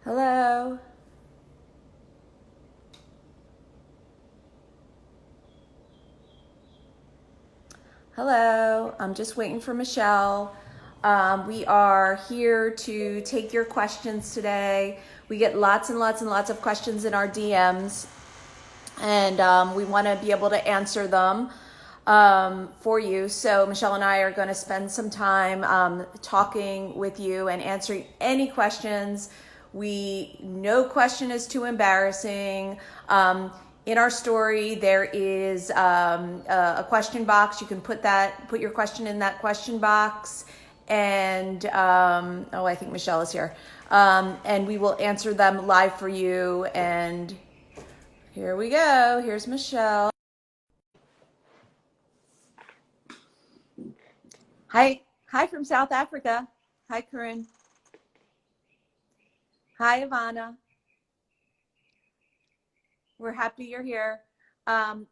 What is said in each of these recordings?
Hello. Hello. I'm just waiting for Michelle. We are here to take your questions today. We get lots and lots and lots of questions in our DMs, and we want to be able to answer them for you. So Michelle and I are going to spend some time talking with you and answering any questions. No question is too embarrassing. In our story, there is a question box. You can put your question in that question box, and oh, I think Michelle is here. And we will answer them live for you. And here we go. Here's Michelle. Hi from South Africa. Hi, Corinne. Hi, Ivana. We're happy you're here. Um,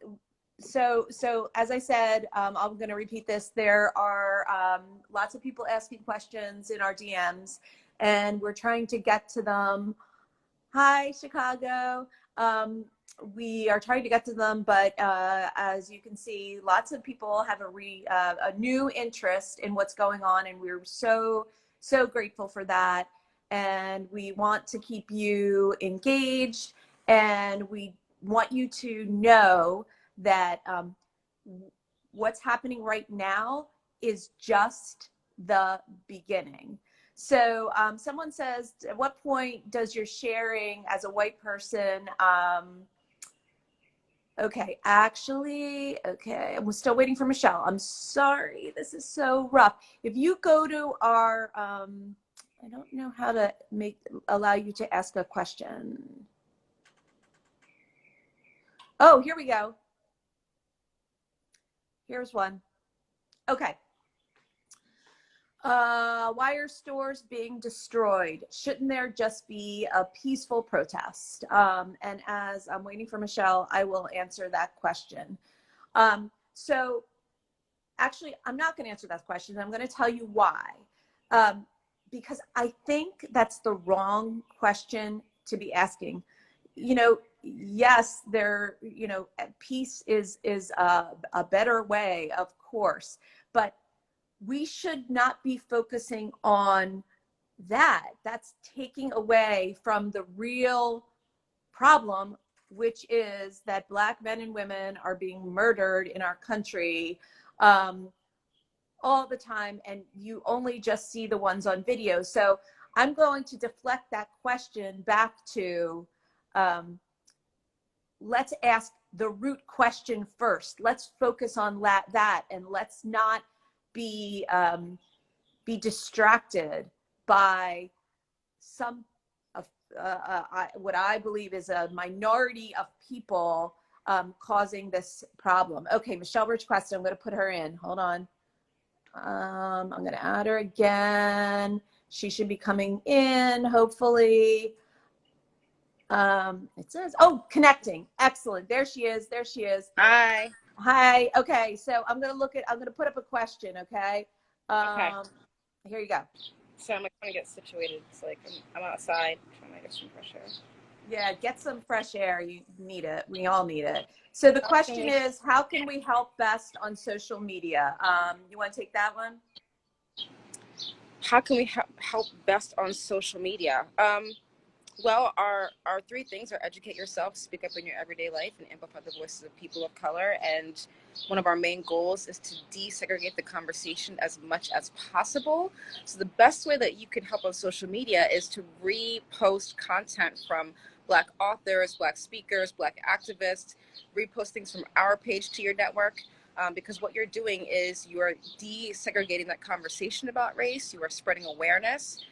so as I said, I'm going to repeat this. There are lots of people asking questions in our DMs, and we're trying to get to them. Hi, Chicago. We are trying to get to them, but as you can see, lots of people have a new interest in what's going on, and we're so grateful for that. And we want to keep you engaged, and we want you to know that what's happening right now is just the beginning. So someone says, at what point does your sharing as a white person, okay, I'm still waiting for Michelle. I'm sorry, this is so rough. If you go to our, I don't know how to allow you to ask a question. Oh, here we go. Here's one. Okay. Why are stores being destroyed? Shouldn't there just be a peaceful protest? And as I'm waiting for Michelle, I will answer that question. So actually, I'm not going to answer that question. I'm going to tell you why. Because I think that's the wrong question to be asking. Yes, peace is a better way, of course, but we should not be focusing on that. That's taking away from the real problem, which is that Black men and women are being murdered in our country all the time, and you only just see the ones on video. So I'm going to deflect that question back to let's ask the root question first. Let's focus on that, and let's not be distracted by some of what I believe is a minority of people causing this problem. Okay, Michelle requested. I'm going to put her in. Hold on. I'm going to add her again. She should be coming in, hopefully. It says, oh, connecting. Excellent. There she is. Hi. Hi. Okay. So I'm going to put up a question. Okay. Okay. Here you go. So I'm trying to get situated. It's like I'm outside trying to get some fresh air. Yeah, get some fresh air. You need it. We all need it. So the question is, how can we help best on social media? You want to take that one? How can we help best on social media? Well, our three things are: educate yourself, speak up in your everyday life, and amplify the voices of people of color. And one of our main goals is to desegregate the conversation as much as possible. So the best way that you can help on social media is to repost content from Black authors, Black speakers, Black activists, repost things from our page to your network. Because what you're doing is you are desegregating that conversation about race. You are spreading awareness.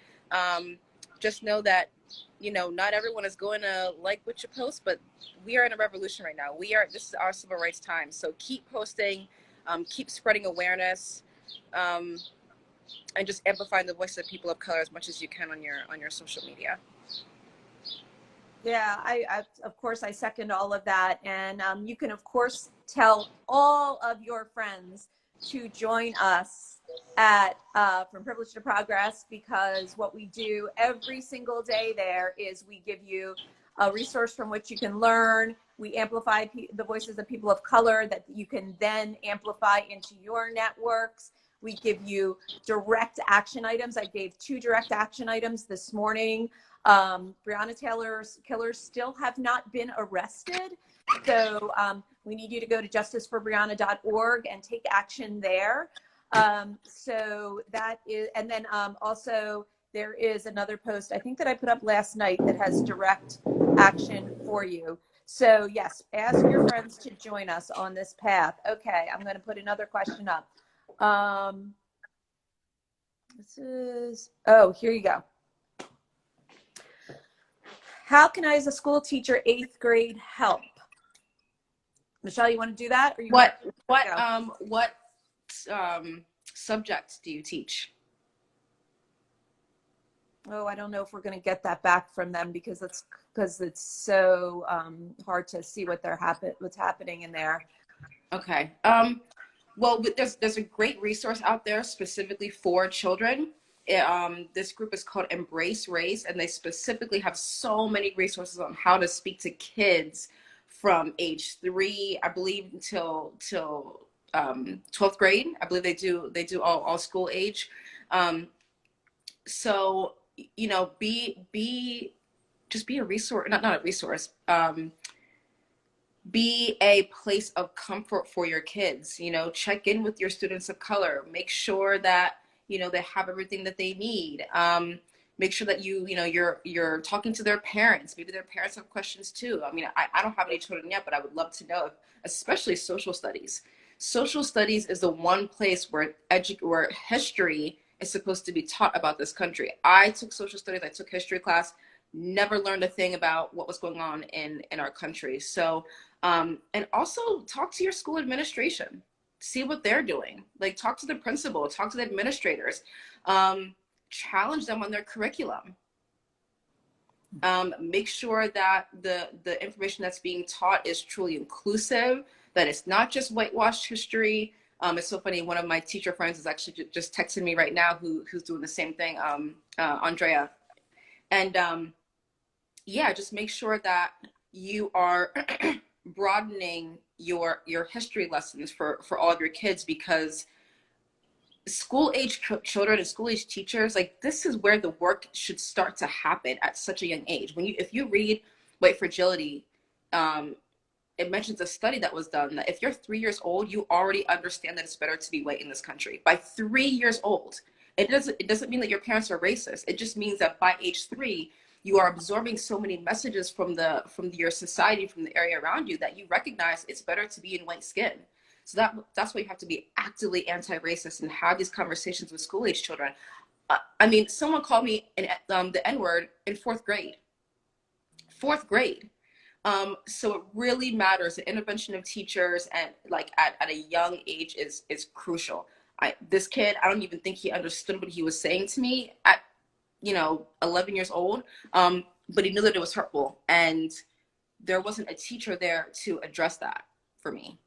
Just know that not everyone is going to like what you post, but we are in a revolution right now. This is our civil rights time. So keep posting, keep spreading awareness, and just amplifying the voice of people of color as much as you can on your social media. Yeah, I of course I second all of that, and you can of course tell all of your friends to join us at From Privilege to Progress, because what we do every single day there is we give you a resource from which you can learn. We amplify the voices of people of color that you can then amplify into your networks. We give you direct action items. I gave 2 direct action items this morning. Breonna Taylor's killers still have not been arrested. So we need you to go to justiceforbreonna.org and take action there. So that is, and then also there is another post I think that I put up last night that has direct action for you. So yes, ask your friends to join us on this path. Okay, I'm going to put another question up. This is, oh, here you go. How can I, as a school teacher, 8th grade, help? Michelle, you want to do that? Or you what subjects do you teach? Oh, I don't know if we're going to get that back from them because it's so hard to see what's happening in there. Okay. Well, there's a great resource out there specifically for children. This group is called Embrace Race, and they specifically have so many resources on how to speak to kids from age 3, I believe, till 12th grade. I believe they do all school age. So, you know, just be a resource, not a resource. Be a place of comfort for your kids. You know, check in with your students of color. Make sure that, you know, they have everything that they need. Make sure that you're talking to their parents. Maybe their parents have questions too. I mean, I don't have any children yet, but I would love to know, especially social studies. Social studies is the one place where history is supposed to be taught about this country. I took social studies, I took history class, never learned a thing about what was going on in our country. So, and also talk to your school administration, see what they're doing. Like, talk to the principal, talk to the administrators, challenge them on their curriculum. Make sure that the information that's being taught is truly inclusive, that it's not just whitewashed history. It's so funny. One of my teacher friends is actually just texting me right now who's doing the same thing, Andrea. And yeah, just make sure that you are broadening your history lessons for all of your kids, because school age children and school age teachers, like, this is where the work should start to happen at such a young age. If you read White Fragility, it mentions a study that was done that if you're 3 years old, you already understand that it's better to be white in this country by 3 years old. It doesn't mean that your parents are racist. It just means that by age 3, you are absorbing so many messages from your society, from the area around you, that you recognize it's better to be in white skin. So that's why you have to be actively anti-racist and have these conversations with school age children. I mean, someone called me the N-word in 4th grade. 4th grade. So it really matters. The intervention of teachers and like at a young age is crucial. This kid, I don't even think he understood what he was saying to me at 11 years old, but he knew that it was hurtful, and there wasn't a teacher there to address that for me.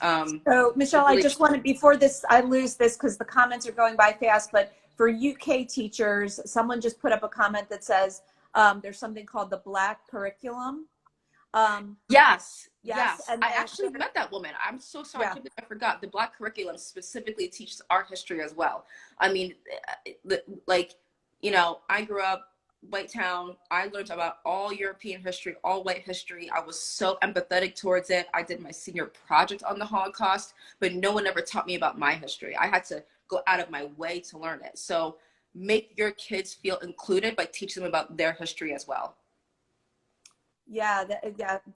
So Michelle, I just wanted, before this, I lose this because the comments are going by fast, but for UK teachers, someone just put up a comment that says there's something called the Black curriculum. Yes. And I actually met that woman. I'm so sorry. Yeah. I forgot. The Black curriculum specifically teaches our history as well. I mean, like, I grew up white town. I learned about all European history, all white history. I was so empathetic towards it. I did my senior project on the Holocaust, but no one ever taught me about my history. I had to go out of my way to learn it. So make your kids feel included by teaching them about their history as well. Yeah,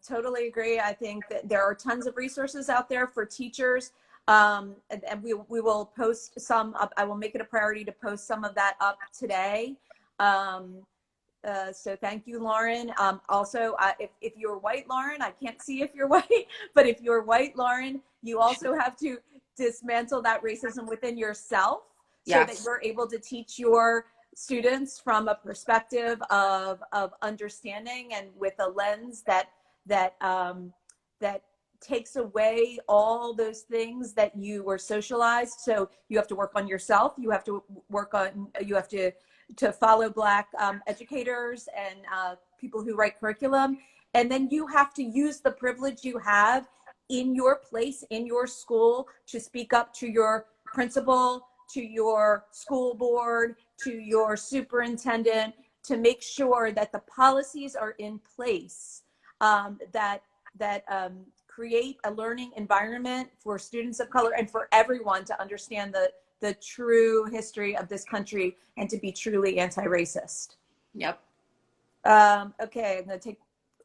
totally agree. I think that there are tons of resources out there for teachers. And we will post some up. I will make it a priority to post some of that up today. So thank you, Lauren. Also, if you're white, Lauren, I can't see if you're white, but if you're white, Lauren, you also have to dismantle that racism within yourself so that you're able to teach your students from a perspective of understanding and with a lens that takes away all those things that you were socialized. So you have to work on yourself. You have to follow Black educators and people who write curriculum. And then you have to use the privilege you have in your place, in your school, to speak up to your principal, to your school board, to your superintendent, to make sure that the policies are in place that create a learning environment for students of color and for everyone to understand the true history of this country and to be truly anti-racist. Yep. Okay, I'm going to take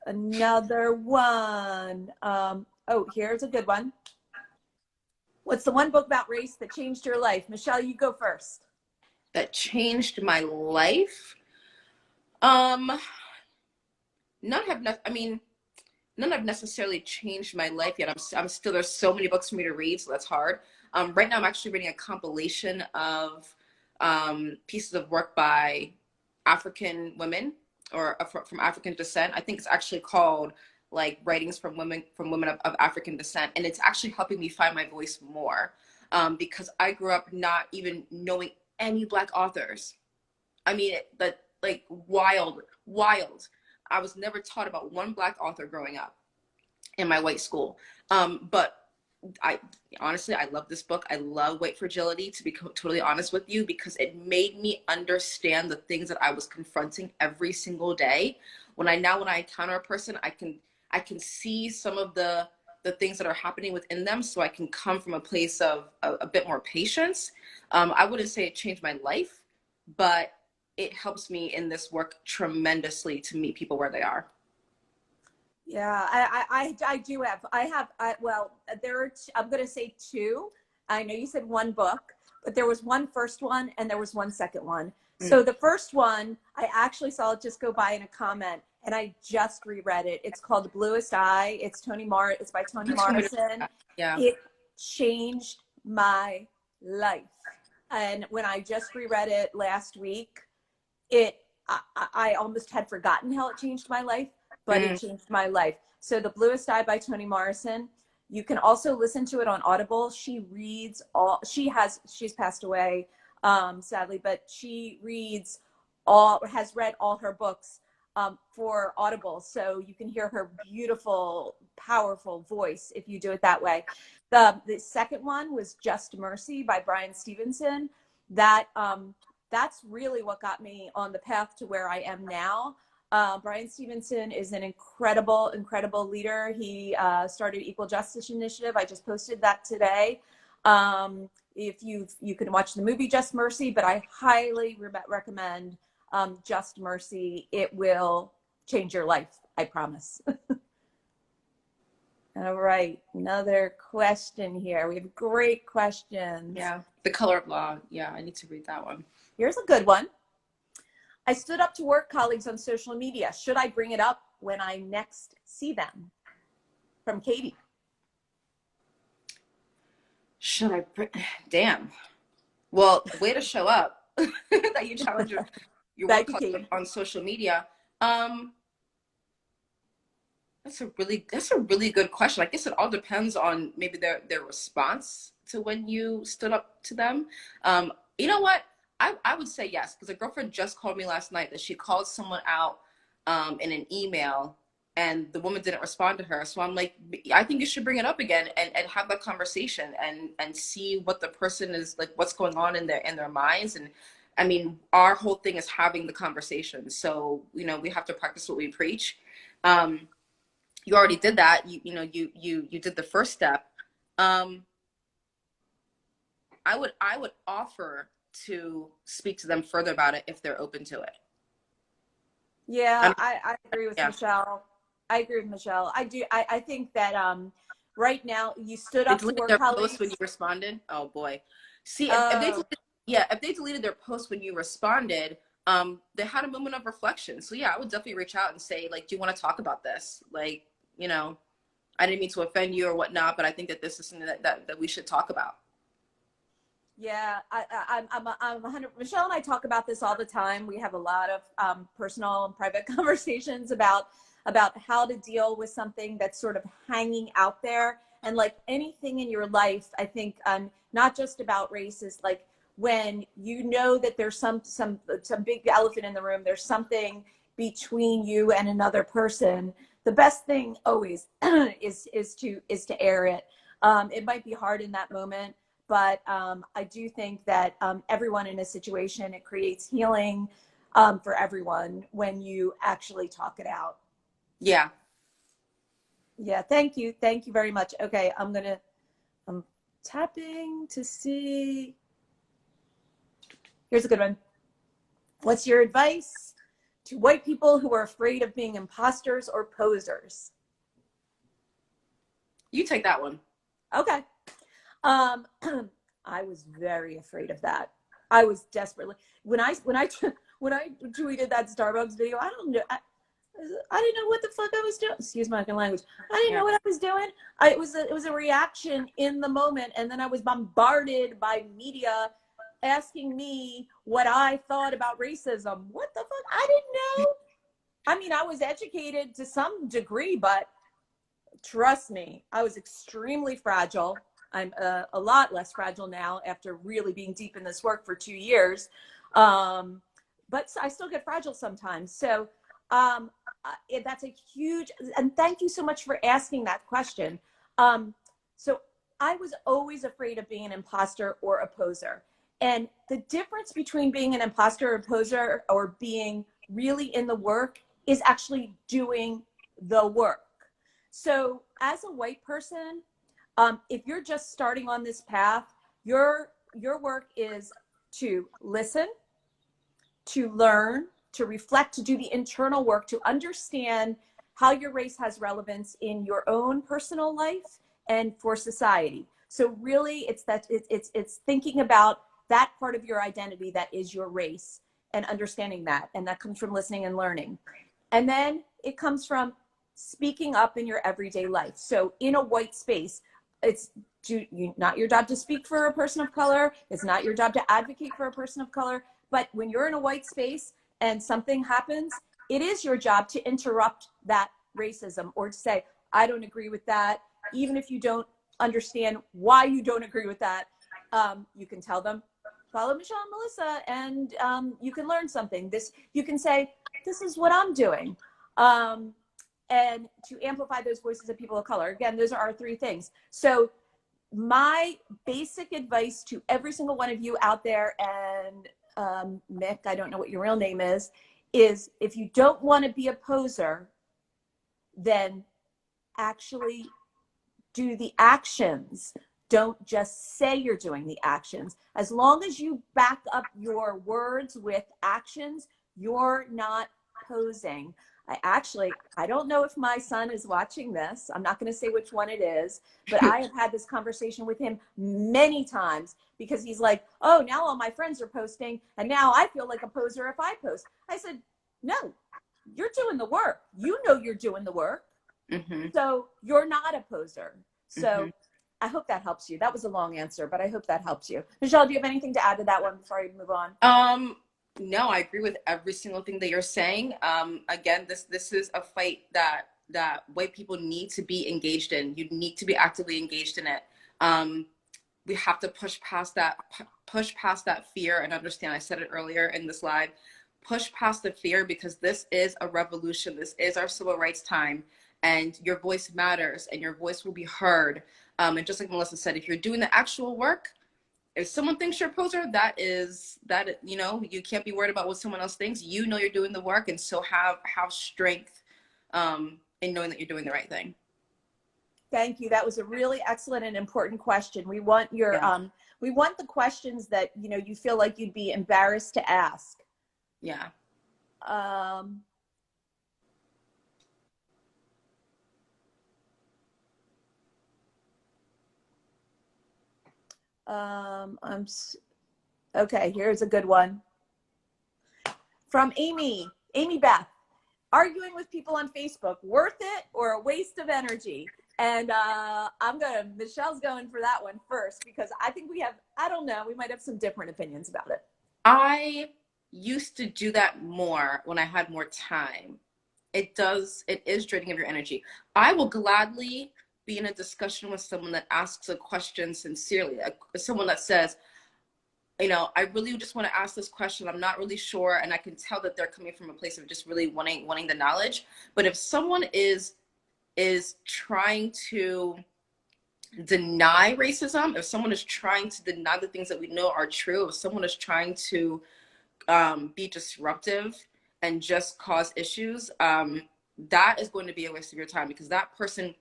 another one. Oh, here's a good one. What's the one book about race that changed your life? Michelle, you go first. That changed my life? None have necessarily changed my life yet. I'm still, there's so many books for me to read, so that's hard. Right now I'm actually reading a compilation of pieces of work by African women or from African descent. I think it's actually called like Writings from Women of African Descent. And it's actually helping me find my voice more because I grew up not even knowing any Black authors. I mean, like wild. I was never taught about one Black author growing up in my white school. But I honestly love this book. I love White Fragility, to be totally honest with you, because it made me understand the things that I was confronting every single day. When I encounter a person, I can see some of the things that are happening within them, so I can come from a place of a bit more patience. I wouldn't say it changed my life, but it helps me in this work tremendously to meet people where they are. Yeah, I do have. Well, I'm going to say two. I know you said one book, but there was one first one and there was one second one. So the first one, I actually saw it just go by in a comment, and I just reread it. It's called Bluest Eye. It's by Toni Morrison. Yeah. It changed my life. And when I just reread it last week, I almost had forgotten how it changed my life, but it changed my life. So The Bluest Eye by Toni Morrison. You can also listen to it on Audible. She's passed away, sadly, but she has read all her books for Audible. So you can hear her beautiful, powerful voice if you do it that way. The second one was Just Mercy by Bryan Stevenson. That's really what got me on the path to where I am now. Bryan Stevenson is an incredible leader. He started Equal Justice Initiative. I just posted that today. If you can watch the movie Just Mercy, but I highly recommend Just Mercy. It will change your life, I promise. All right, another question here. We have great questions. Yeah, The Color of Law. Yeah, I need to read that one. Here's a good one. I stood up to work colleagues on social media. Should I bring it up when I next see them? From Katie. Should I? Damn. Well, way to show up that you challenge your work colleagues on social media. That's a really good question. I guess it all depends on maybe their response to when you stood up to them. You know what? I would say yes, because a girlfriend just called me last night that she called someone out in an email and the woman didn't respond to her. So I'm like, I think you should bring it up again and have that conversation and see what the person is like, what's going on in their minds. And I mean, our whole thing is having the conversation. So, you know, we have to practice what we preach. You already did that. You did the first step. I would offer to speak to them further about it if they're open to it. Yeah, I agree with Michelle. I agree with Michelle. I do. I think that right now you stood up to work colleagues. Post when you responded. Oh boy. See, if they deleted their post when you responded, they had a moment of reflection. So yeah, I would definitely reach out and say, like, do you want to talk about this? Like, you know, I didn't mean to offend you or whatnot, but I think that this is something that we should talk about. Yeah, I'm 100. Michelle and I talk about this all the time. We have a lot of personal and private conversations about how to deal with something that's sort of hanging out there. And like anything in your life, I think not just about race, is like when you know that there's some big elephant in the room. There's something between you and another person. The best thing always is to air it. It might be hard in that moment, but I do think that everyone in a situation, it creates healing for everyone when you actually talk it out. Yeah. Yeah, thank you very much. Okay, I'm tapping to see. Here's a good one. What's your advice to white people who are afraid of being imposters or posers? You take that one. Okay. I was very afraid of that. I was desperately when I tweeted that Starbucks video. I don't know. I didn't know what the fuck I was doing. Excuse my language. I didn't know what I was doing. It was a reaction in the moment, and then I was bombarded by media asking me what I thought about racism. What the fuck? I didn't know. I mean, I was educated to some degree, but trust me, I was extremely fragile. I'm a lot less fragile now after really being deep in this work for 2 years. But I still get fragile sometimes. So that's a huge, and thank you so much for asking that question. So I was always afraid of being an imposter or a poser. And the difference between being an imposter or a poser or being really in the work is actually doing the work. So as a white person, if you're just starting on this path, your work is to listen, to learn, to reflect, to do the internal work, to understand how your race has relevance in your own personal life and for society. So really, it's thinking about that part of your identity that is your race and understanding that, and that comes from listening and learning. And then it comes from speaking up in your everyday life. So in a white space, it's not your job to speak for a person of color. It's not your job to advocate for a person of color. But when you're in a white space and something happens, it is your job to interrupt that racism or to say, I don't agree with that. Even if you don't understand why you don't agree with that, you can tell them, follow Michelle and Melissa, and you can learn something. You can say, this is what I'm doing. And to amplify those voices of people of color. Again, those are our 3 things. So my basic advice to every single one of you out there, and Mick, I don't know what your real name is if you don't want to be a poser, then actually do the actions. Don't just say you're doing the actions. As long as you back up your words with actions, you're not posing. I don't know if my son is watching this. I'm not going to say which one it is, but I have had this conversation with him many times because he's like, oh, now all my friends are posting and now I feel like a poser if I post. I said, no, you're doing the work. You know you're doing the work. Mm-hmm. So you're not a poser. So mm-hmm. I hope that helps you. That was a long answer, but I hope that helps you. Michelle, do you have anything to add to that one before I move on? No, I agree with every single thing that you're saying. Again, this is a fight that white people need to be engaged in. You need to be actively engaged in it. We have to push past that fear and understand. I said it earlier in this live. Push past the fear because this is a revolution. This is our civil rights time, and your voice matters, and your voice will be heard. And just like Melissa said, if you're doing the actual work. If someone thinks you're a poser, you can't be worried about what someone else thinks. You know you're doing the work, and so have strength in knowing that you're doing the right thing. Thank you. That was a really excellent and important question. We want we want the questions that you feel like you'd be embarrassed to ask. Yeah. Okay, here's a good one from Amy Beth. arguing with people on Facebook, worth it or a waste of energy? And Michelle's going for that one first, because I think I don't know, we might have some different opinions about it. I used to do that more when I had more time. It is draining of your energy. I will gladly be in a discussion with someone that asks a question sincerely, someone that says, I really just want to ask this question. I'm not really sure. And I can tell that they're coming from a place of just really wanting the knowledge. But if someone is trying to deny racism, if someone is trying to deny the things that we know are true, if someone is trying to be disruptive and just cause issues, that is going to be a waste of your time, because that person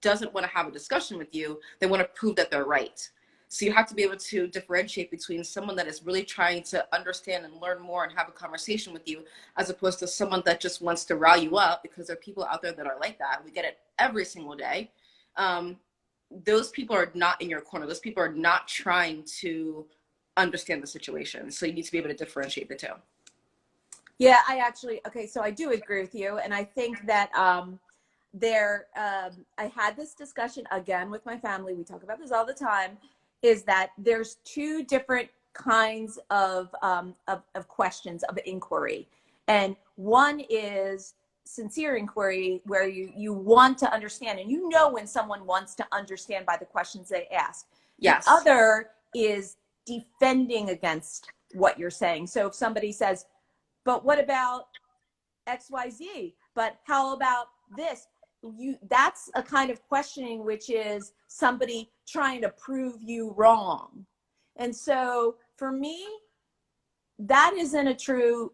doesn't want to have a discussion with you. They want to prove that they're right. So you have to be able to differentiate between someone that is really trying to understand and learn more and have a conversation with you, as opposed to someone that just wants to rile you up, because there are people out there that are like that. We get it every single day. Those people are not in your corner. Those people are not trying to understand the situation. So you need to be able to differentiate the two. Yeah, so I do agree with you. And I think that I had this discussion again with my family. We talk about this all the time, is that there's two different kinds of questions, of inquiry. And one is sincere inquiry, where you want to understand, and when someone wants to understand by the questions they ask. Yes. The other is defending against what you're saying. So if somebody says, but what about XYZ? But how about this? That's a kind of questioning which is somebody trying to prove you wrong. And so for me, that isn't a true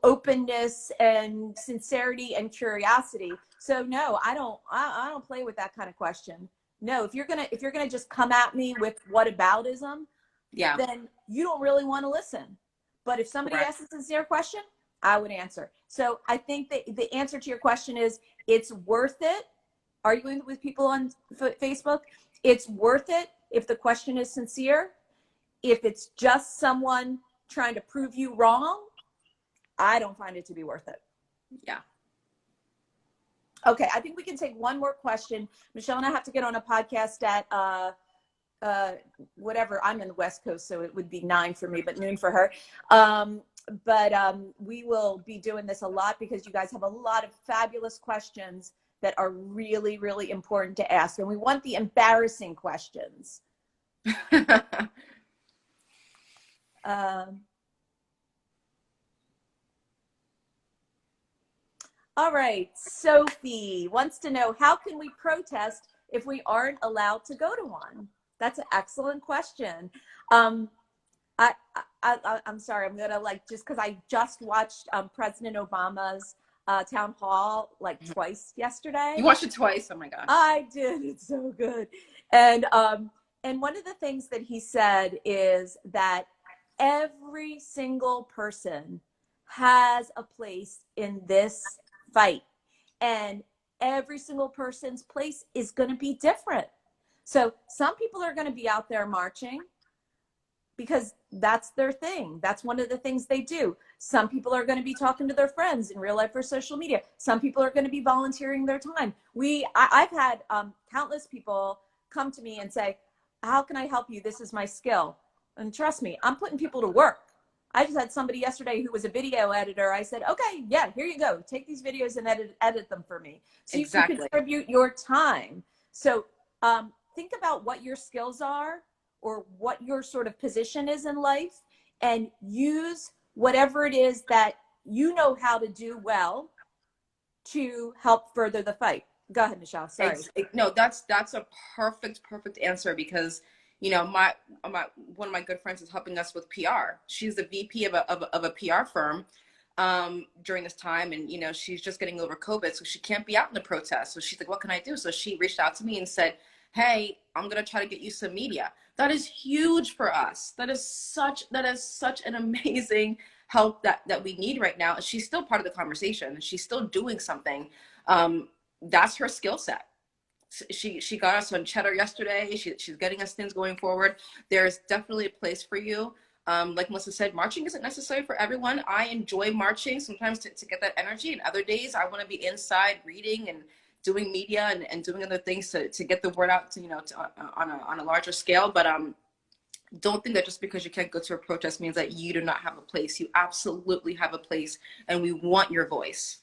openness and sincerity and curiosity. So no, I don't play with that kind of question. No, if you're gonna just come at me with whataboutism, yeah, then you don't really want to listen. But if somebody asks a sincere question, I would answer. So I think that the answer to your question is, it's worth it. Arguing with people on Facebook, it's worth it if the question is sincere. If it's just someone trying to prove you wrong, I don't find it to be worth it. Yeah. Okay, I think we can take one more question. Michelle and I have to get on a podcast at whatever. I'm in the West Coast, so it would be 9 for me, but noon for her. But we will be doing this a lot, because you guys have a lot of fabulous questions that are really, really important to ask. And we want the embarrassing questions. All right. Sophie wants to know, how can we protest if we aren't allowed to go to one? That's an excellent question. I'm sorry. I'm gonna just because I just watched President Obama's town hall twice yesterday. You watched it twice? Oh my gosh. I did. It's so good. And one of the things that he said is that every single person has a place in this fight, and every single person's place is going to be different. So some people are going to be out there marching because that's their thing. That's one of the things they do. Some people are going to be talking to their friends in real life or social media. Some people are going to be volunteering their time. I've had countless people come to me and say, how can I help you? This is my skill. And trust me, I'm putting people to work. I just had somebody yesterday who was a video editor. I said, okay, yeah, here you go. Take these videos and edit them for me. So exactly. You can contribute your time. So think about what your skills are, or what your sort of position is in life, and use whatever it is that you know how to do well to help further the fight. Go ahead, Michelle. Sorry. No, that's a perfect answer, because one of my good friends is helping us with PR. She's the VP of a PR firm during this time, and she's just getting over COVID, so she can't be out in the protest. So she's like, what can I do? So she reached out to me and said, hey, I'm gonna try to get you some media. That is huge for us. That is such an amazing help that we need right now. She's still part of the conversation. She's still doing something. That's her skill set. She got us on Cheddar yesterday. She's getting us things going forward. There's definitely a place for you. Like Melissa said, marching isn't necessary for everyone. I enjoy marching sometimes to get that energy, and other days I want to be inside reading and doing media and doing other things to get the word out to, on a larger scale. But don't think that just because you can't go to a protest means that you do not have a place. You absolutely have a place, and we want your voice.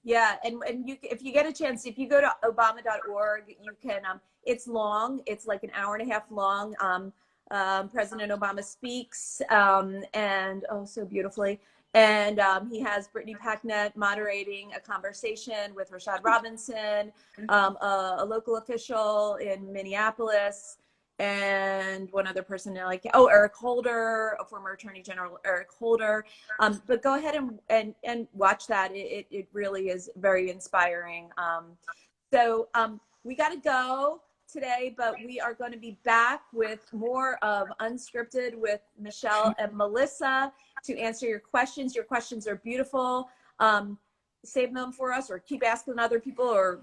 Yeah, and you, if you get a chance, if you go to obama.org, you can, it's long, it's like an hour and a half long. President Obama speaks, and oh, so beautifully. And he has Brittany Packnett moderating a conversation with Rashad Robinson, a local official in Minneapolis, and one other person, like, oh, Eric Holder, a former Attorney General Eric Holder. But go ahead and watch that. It really is very inspiring. So we got to go today, but we are going to be back with more of Unscripted with Michelle and Melissa to answer your questions. Your questions are beautiful. Save them for us, or keep asking other people, or,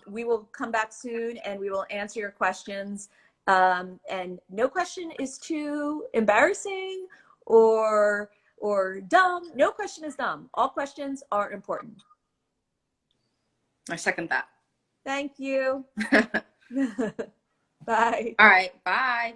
we will come back soon and we will answer your questions. And no question is too embarrassing or dumb. No question is dumb. All questions are important. I second that. Thank you. Bye. All right. Bye.